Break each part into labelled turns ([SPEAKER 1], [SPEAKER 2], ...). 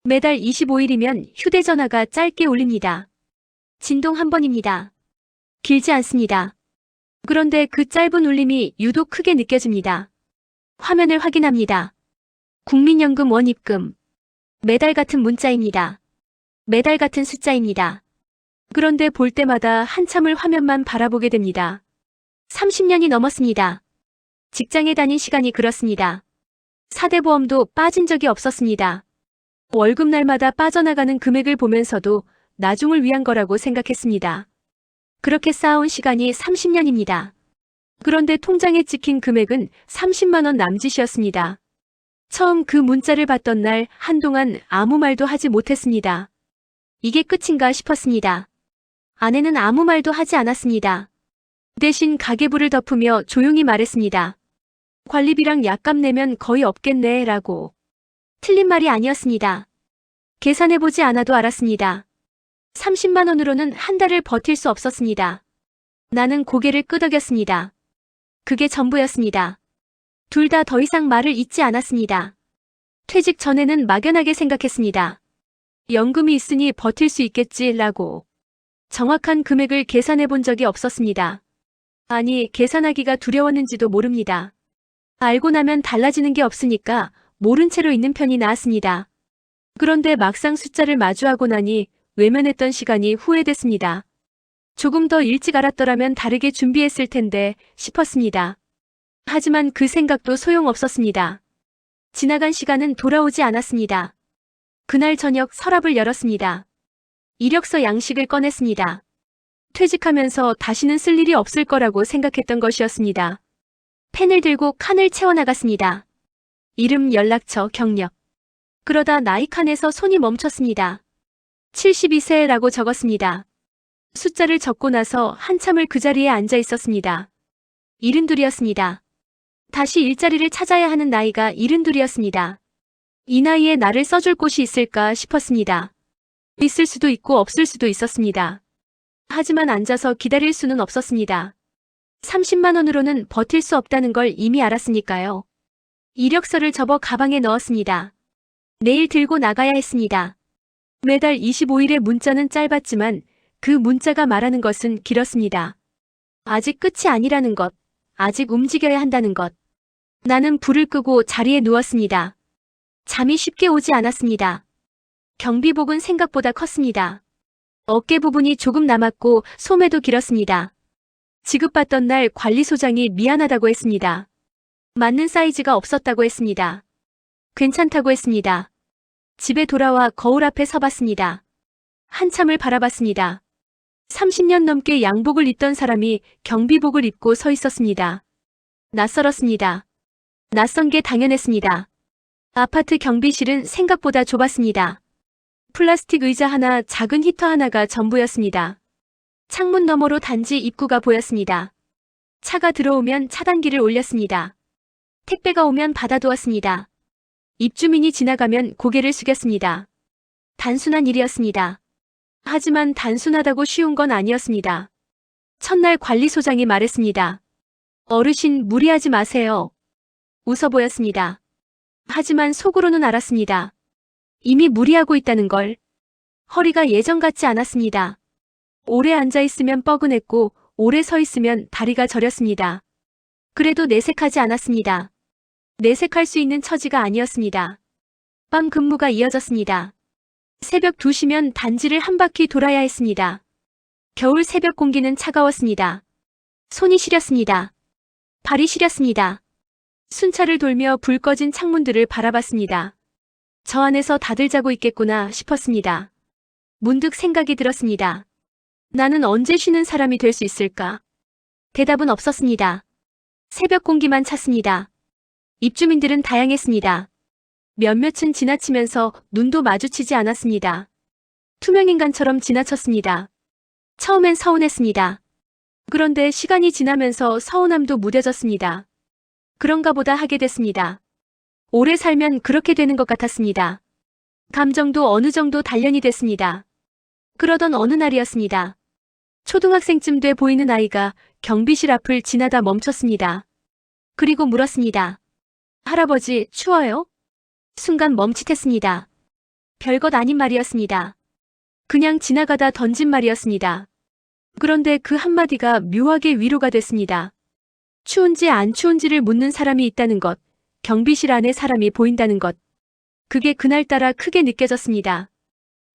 [SPEAKER 1] 매달 25일이면 휴대전화가 짧게 울립니다. 진동 한 번입니다. 길지 않습니다. 그런데 그 짧은 울림이 유독 크게 느껴집니다. 화면을 확인합니다. 국민연금 원입금. 매달 같은 문자입니다. 매달 같은 숫자입니다. 그런데 볼 때마다 한참을 화면만 바라보게 됩니다. 30년이 넘었습니다. 직장에 다닌 시간이 그렇습니다. 4대 보험도 빠진 적이 없었습니다. 월급날마다 빠져나가는 금액을 보면서도 나중을 위한 거라고 생각했습니다. 그렇게 쌓아온 시간이 30년입니다. 그런데 통장에 찍힌 금액은 30만 원 남짓이었습니다. 처음 그 문자를 받던 날 한동안 아무 말도 하지 못했습니다. 이게 끝인가 싶었습니다. 아내는 아무 말도 하지 않았습니다. 대신 가계부를 덮으며 조용히 말했습니다. 관리비랑 약값 내면 거의 없겠네 라고. 틀린 말이 아니었습니다. 계산해보지 않아도 알았습니다. 30만 원으로는 한 달을 버틸 수 없었습니다. 나는 고개를 끄덕였습니다. 그게 전부였습니다. 둘 다 더 이상 말을 잇지 않았습니다. 퇴직 전에는 막연하게 생각했습니다. 연금이 있으니 버틸 수 있겠지 라고. 정확한 금액을 계산해 본 적이 없었습니다. 아니, 계산하기가 두려웠는지도 모릅니다. 알고 나면 달라지는 게 없으니까 모른 채로 있는 편이 나았습니다. 그런데 막상 숫자를 마주하고 나니 외면했던 시간이 후회됐습니다. 조금 더 일찍 알았더라면 다르게 준비했을 텐데 싶었습니다. 하지만 그 생각도 소용없었습니다. 지나간 시간은 돌아오지 않았습니다. 그날 저녁 서랍을 열었습니다. 이력서 양식을 꺼냈습니다. 퇴직하면서 다시는 쓸 일이 없을 거라고 생각했던 것이었습니다. 펜을 들고 칸을 채워나갔습니다. 이름, 연락처, 경력. 그러다 나이 칸에서 손이 멈췄습니다. 72세라고 적었습니다. 숫자를 적고 나서 한참을 그 자리에 앉아 있었습니다. 72였습니다. 다시 일자리를 찾아야 하는 나이가 72였습니다. 이 나이에 나를 써줄 곳이 있을까 싶었습니다. 있을 수도 있고 없을 수도 있었습니다. 하지만 앉아서 기다릴 수는 없었습니다. 30만 원으로는 버틸 수 없다는 걸 이미 알았으니까요. 이력서를 접어 가방에 넣었습니다. 내일 들고 나가야 했습니다. 매달 25일의 문자는 짧았지만 그 문자가 말하는 것은 길었습니다. 아직 끝이 아니라는 것, 아직 움직여야 한다는 것. 나는 불을 끄고 자리에 누웠습니다. 잠이 쉽게 오지 않았습니다. 경비복은 생각보다 컸습니다. 어깨 부분이 조금 남았고 소매도 길었습니다. 지급받던 날 관리소장이 미안하다고 했습니다. 맞는 사이즈가 없었다고 했습니다. 괜찮다고 했습니다. 집에 돌아와 거울 앞에 서봤습니다. 한참을 바라봤습니다. 30년 넘게 양복을 입던 사람이 경비복을 입고 서 있었습니다. 낯설었습니다. 낯선 게 당연했습니다. 아파트 경비실은 생각보다 좁았습니다. 플라스틱 의자 하나, 작은 히터 하나가 전부였습니다. 창문 너머로 단지 입구가 보였습니다. 차가 들어오면 차단기를 올렸습니다. 택배가 오면 받아두었습니다. 입주민이 지나가면 고개를 숙였습니다. 단순한 일이었습니다. 하지만 단순하다고 쉬운 건 아니었습니다. 첫날 관리소장이 말했습니다. 어르신 무리하지 마세요. 웃어 보였습니다. 하지만 속으로는 알았습니다. 이미 무리하고 있다는 걸. 허리가 예전 같지 않았습니다. 오래 앉아있으면 뻐근했고 오래 서 있으면 다리가 저렸습니다. 그래도 내색하지 않았습니다. 내색할 수 있는 처지가 아니었습니다. 밤 근무가 이어졌습니다. 새벽 2시면 단지를 한 바퀴 돌아야 했습니다. 겨울 새벽 공기는 차가웠습니다. 손이 시렸습니다. 발이 시렸습니다. 순찰을 돌며 불 꺼진 창문들을 바라봤습니다. 저 안에서 다들 자고 있겠구나 싶었습니다. 문득 생각이 들었습니다. 나는 언제 쉬는 사람이 될 수 있을까? 대답은 없었습니다. 새벽 공기만 찼습니다. 입주민들은 다양했습니다. 몇몇은 지나치면서 눈도 마주치지 않았습니다. 투명인간처럼 지나쳤습니다. 처음엔 서운했습니다. 그런데 시간이 지나면서 서운함도 무뎌졌습니다. 그런가 보다 하게 됐습니다. 오래 살면 그렇게 되는 것 같았습니다. 감정도 어느 정도 단련이 됐습니다. 그러던 어느 날이었습니다. 초등학생쯤 돼 보이는 아이가 경비실 앞을 지나다 멈췄습니다. 그리고 물었습니다. 할아버지, 추워요? 순간 멈칫했습니다. 별것 아닌 말이었습니다. 그냥 지나가다 던진 말이었습니다. 그런데 그 한마디가 묘하게 위로가 됐습니다. 추운지 안 추운지를 묻는 사람이 있다는 것, 경비실 안에 사람이 보인다는 것. 그게 그날따라 크게 느껴졌습니다.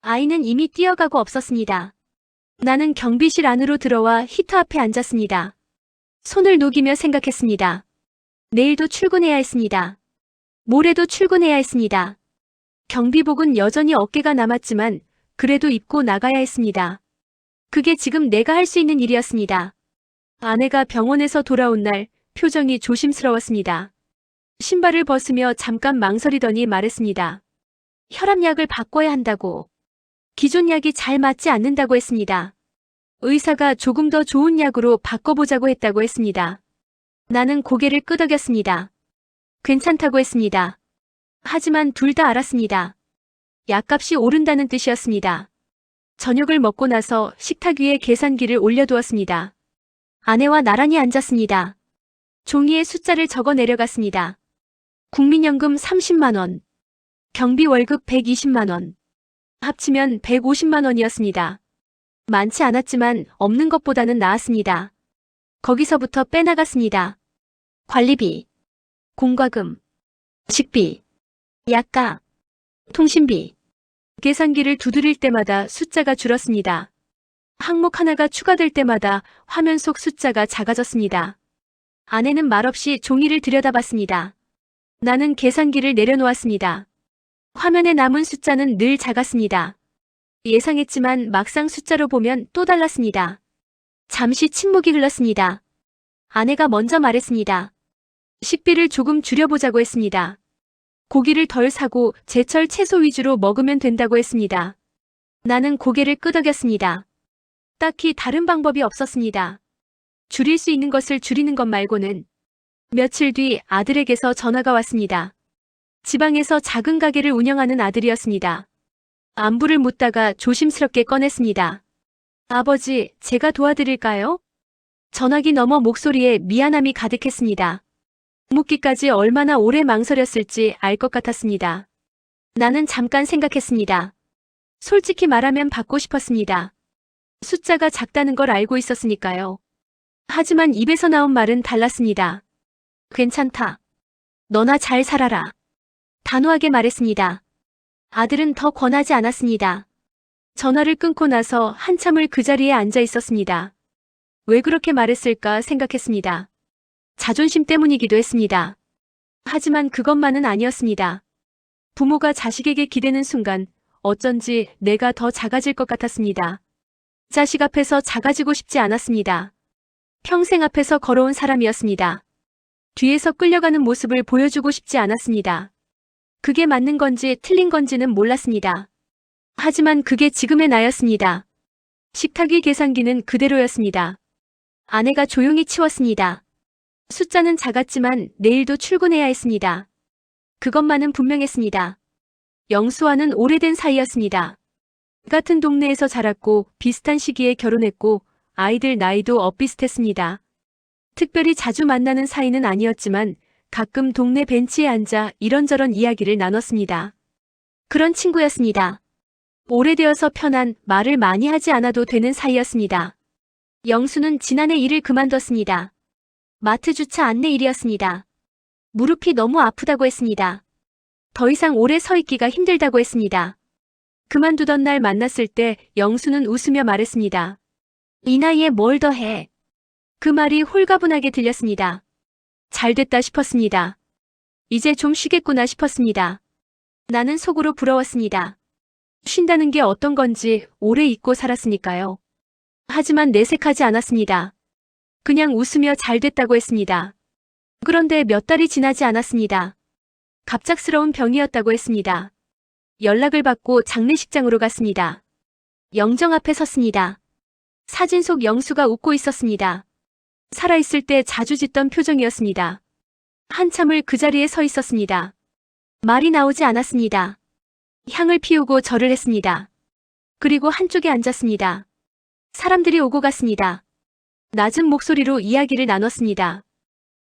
[SPEAKER 1] 아이는 이미 뛰어가고 없었습니다. 나는 경비실 안으로 들어와 히터 앞에 앉았습니다. 손을 녹이며 생각했습니다. 내일도 출근해야 했습니다. 모레도 출근해야 했습니다. 경비복은 여전히 어깨가 남았지만 그래도 입고 나가야 했습니다. 그게 지금 내가 할 수 있는 일이었습니다. 아내가 병원에서 돌아온 날 표정이 조심스러웠습니다. 신발을 벗으며 잠깐 망설이더니 말했습니다. 혈압약을 바꿔야 한다고. 기존 약이 잘 맞지 않는다고 했습니다. 의사가 조금 더 좋은 약으로 바꿔보자고 했다고 했습니다. 나는 고개를 끄덕였습니다. 괜찮다고 했습니다. 하지만 둘 다 알았습니다. 약값이 오른다는 뜻이었습니다. 저녁을 먹고 나서 식탁 위에 계산기를 올려두었습니다. 아내와 나란히 앉았습니다. 종이에 숫자를 적어 내려갔습니다. 국민연금 30만 원, 경비 월급 120만 원, 합치면 150만 원이었습니다. 많지 않았지만 없는 것보다는 나았습니다. 거기서부터 빼나갔습니다. 관리비, 공과금, 식비, 약가, 통신비. 계산기를 두드릴 때마다 숫자가 줄었습니다. 항목 하나가 추가될 때마다 화면 속 숫자가 작아졌습니다. 아내는 말없이 종이를 들여다봤습니다. 나는 계산기를 내려놓았습니다. 화면에 남은 숫자는 늘 작았습니다. 예상했지만 막상 숫자로 보면 또 달랐습니다. 잠시 침묵이 흘렀습니다. 아내가 먼저 말했습니다. 식비를 조금 줄여보자고 했습니다. 고기를 덜 사고 제철 채소 위주로 먹으면 된다고 했습니다. 나는 고개를 끄덕였습니다. 딱히 다른 방법이 없었습니다. 줄일 수 있는 것을 줄이는 것 말고는. 며칠 뒤 아들에게서 전화가 왔습니다. 지방에서 작은 가게를 운영하는 아들이었습니다. 안부를 묻다가 조심스럽게 꺼냈습니다. 아버지, 제가 도와드릴까요? 전화기 너머 목소리에 미안함이 가득했습니다. 묻기까지 얼마나 오래 망설였을지 알 것 같았습니다. 나는 잠깐 생각했습니다. 솔직히 말하면 받고 싶었습니다. 숫자가 작다는 걸 알고 있었으니까요. 하지만 입에서 나온 말은 달랐습니다. 괜찮다. 너나 잘 살아라. 단호하게 말했습니다. 아들은 더 권하지 않았습니다. 전화를 끊고 나서 한참을 그 자리에 앉아 있었습니다. 왜 그렇게 말했을까 생각했습니다. 자존심 때문이기도 했습니다. 하지만 그것만은 아니었습니다. 부모가 자식에게 기대는 순간 어쩐지 내가 더 작아질 것 같았습니다. 자식 앞에서 작아지고 싶지 않았습니다. 평생 앞에서 걸어온 사람이었습니다. 뒤에서 끌려가는 모습을 보여주고 싶지 않았습니다. 그게 맞는 건지 틀린 건지는 몰랐습니다. 하지만 그게 지금의 나였습니다. 식탁 위 계산기는 그대로였습니다. 아내가 조용히 치웠습니다. 숫자는 작았지만 내일도 출근해야 했습니다. 그것만은 분명했습니다. 영수와는 오래된 사이였습니다. 같은 동네에서 자랐고 비슷한 시기에 결혼했고 아이들 나이도 엇비슷했습니다. 특별히 자주 만나는 사이는 아니었지만 가끔 동네 벤치에 앉아 이런저런 이야기를 나눴습니다. 그런 친구였습니다. 오래되어서 편한 말을 많이 하지 않아도 되는 사이였습니다. 영수는 지난해 일을 그만뒀습니다. 마트 주차 안내 일이었습니다. 무릎이 너무 아프다고 했습니다. 더 이상 오래 서 있기가 힘들다고 했습니다. 그만두던 날 만났을 때 영수는 웃으며 말했습니다. 이 나이에 뭘 더 해? 그 말이 홀가분하게 들렸습니다. 잘됐다 싶었습니다. 이제 좀 쉬겠구나 싶었습니다. 나는 속으로 부러웠습니다. 쉰다는 게 어떤 건지 오래 잊고 살았으니까요. 하지만 내색하지 않았습니다. 그냥 웃으며 잘됐다고 했습니다. 그런데 몇 달이 지나지 않았습니다. 갑작스러운 병이었다고 했습니다. 연락을 받고 장례식장으로 갔습니다. 영정 앞에 섰습니다. 사진 속 영수가 웃고 있었습니다. 살아있을 때 자주 짓던 표정이었습니다. 한참을 그 자리에 서 있었습니다. 말이 나오지 않았습니다. 향을 피우고 절을 했습니다. 그리고 한쪽에 앉았습니다. 사람들이 오고 갔습니다. 낮은 목소리로 이야기를 나눴습니다.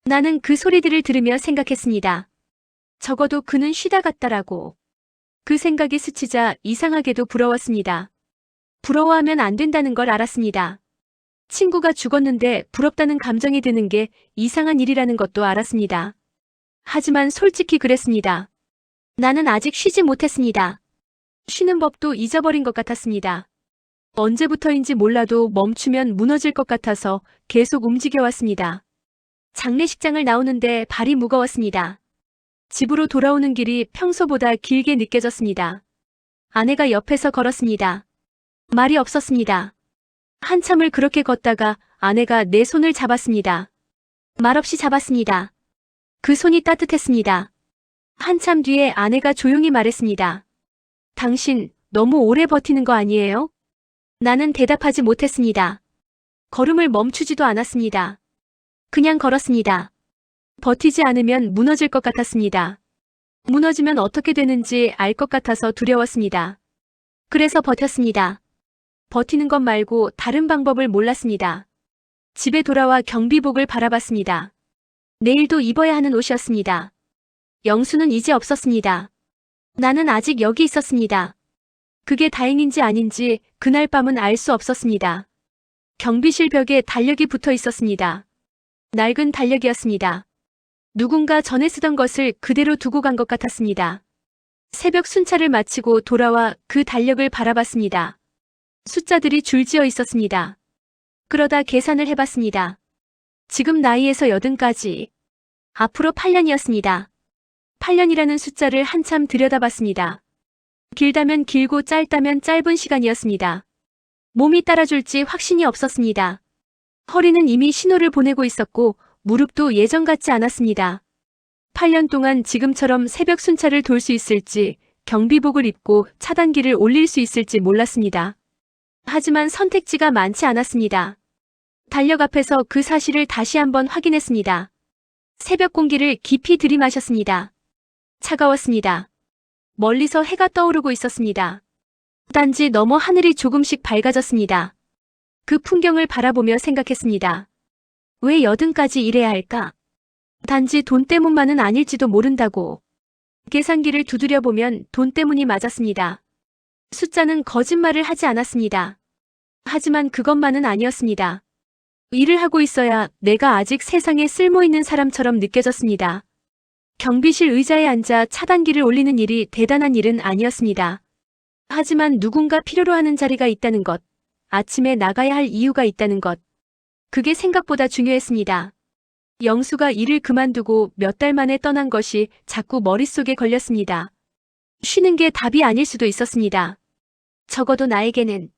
[SPEAKER 1] 나는 그 소리들을 들으며 생각했습니다. 적어도 그는 쉬다 갔다라고. 그 생각이 스치자 이상하게도 부러웠습니다. 부러워하면 안 된다는 걸 알았습니다. 친구가 죽었는데 부럽다는 감정이 드는 게 이상한 일이라는 것도 알았습니다. 하지만 솔직히 그랬습니다. 나는 아직 쉬지 못했습니다. 쉬는 법도 잊어버린 것 같았습니다. 언제부터인지 몰라도 멈추면 무너질 것 같아서 계속 움직여왔습니다. 장례식장을 나오는데 발이 무거웠습니다. 집으로 돌아오는 길이 평소보다 길게 느껴졌습니다. 아내가 옆에서 걸었습니다. 말이 없었습니다. 한참을 그렇게 걷다가 아내가 내 손을 잡았습니다. 말없이 잡았습니다. 그 손이 따뜻했습니다. 한참 뒤에 아내가 조용히 말했습니다. 당신 너무 오래 버티는 거 아니에요? 나는 대답하지 못했습니다. 걸음을 멈추지도 않았습니다. 그냥 걸었습니다. 버티지 않으면 무너질 것 같았습니다. 무너지면 어떻게 되는지 알 것 같아서 두려웠습니다. 그래서 버텼습니다. 버티는 것 말고 다른 방법을 몰랐습니다. 집에 돌아와 경비복을 바라봤습니다. 내일도 입어야 하는 옷이었습니다. 영수는 이제 없었습니다. 나는 아직 여기 있었습니다. 그게 다행인지 아닌지 그날 밤은 알 수 없었습니다. 경비실 벽에 달력이 붙어 있었습니다. 낡은 달력이었습니다. 누군가 전에 쓰던 것을 그대로 두고 간 것 같았습니다. 새벽 순찰을 마치고 돌아와 그 달력을 바라봤습니다. 숫자들이 줄지어 있었습니다. 그러다 계산을 해봤습니다. 지금 나이에서 80까지. 앞으로 8년이었습니다. 8년이라는 숫자를 한참 들여다봤습니다. 길다면 길고 짧다면 짧은 시간이었습니다. 몸이 따라줄지 확신이 없었습니다. 허리는 이미 신호를 보내고 있었고 무릎도 예전 같지 않았습니다. 8년 동안 지금처럼 새벽 순찰을 돌 수 있을지, 경비복을 입고 차단기를 올릴 수 있을지 몰랐습니다. 하지만 선택지가 많지 않았습니다. 달력 앞에서 그 사실을 다시 한번 확인했습니다. 새벽 공기를 깊이 들이마셨습니다. 차가웠습니다. 멀리서 해가 떠오르고 있었습니다. 단지 너머 하늘이 조금씩 밝아졌습니다. 그 풍경을 바라보며 생각했습니다. 왜 80까지 일해야 할까? 단지 돈 때문만은 아닐지도 모른다고. 계산기를 두드려보면 돈 때문이 맞았습니다. 숫자는 거짓말을 하지 않았습니다. 하지만 그것만은 아니었습니다. 일을 하고 있어야 내가 아직 세상에 쓸모있는 사람처럼 느껴졌습니다. 경비실 의자에 앉아 차단기를 올리는 일이 대단한 일은 아니었습니다. 하지만 누군가 필요로 하는 자리가 있다는 것, 아침에 나가야 할 이유가 있다는 것, 그게 생각보다 중요했습니다. 영수가 일을 그만두고 몇 달 만에 떠난 것이 자꾸 머릿속에 걸렸습니다. 쉬는 게 답이 아닐 수도 있었습니다. 적어도 나에게는.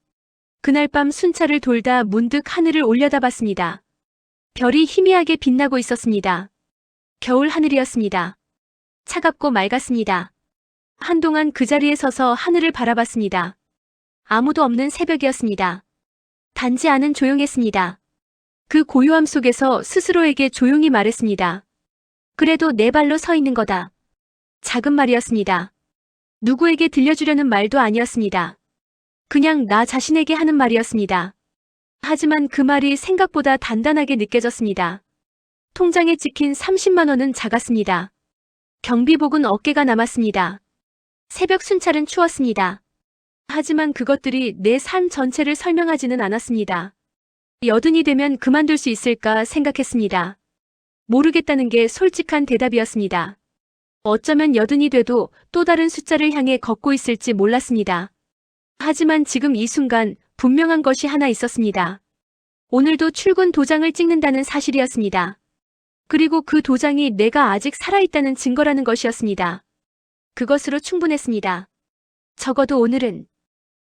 [SPEAKER 1] 그날 밤 순찰을 돌다 문득 하늘을 올려다봤습니다. 별이 희미하게 빛나고 있었습니다. 겨울 하늘이었습니다. 차갑고 맑았습니다. 한동안 그 자리에 서서 하늘을 바라봤습니다. 아무도 없는 새벽이었습니다. 단지 안은 조용했습니다. 그 고요함 속에서 스스로에게 조용히 말했습니다. 그래도 내 발로 서 있는 거다. 작은 말이었습니다. 누구에게 들려주려는 말도 아니었습니다. 그냥 나 자신에게 하는 말이었습니다. 하지만 그 말이 생각보다 단단하게 느껴졌습니다. 통장에 찍힌 30만 원은 작았습니다. 경비복은 어깨가 남았습니다. 새벽 순찰은 추웠습니다. 하지만 그것들이 내 삶 전체를 설명하지는 않았습니다. 80이 되면 그만둘 수 있을까 생각했습니다. 모르겠다는 게 솔직한 대답이었습니다. 어쩌면 80이 돼도 또 다른 숫자를 향해 걷고 있을지 몰랐습니다. 하지만 지금 이 순간 분명한 것이 하나 있었습니다. 오늘도 출근 도장을 찍는다는 사실이었습니다. 그리고 그 도장이 내가 아직 살아있다는 증거라는 것이었습니다. 그것으로 충분했습니다. 적어도 오늘은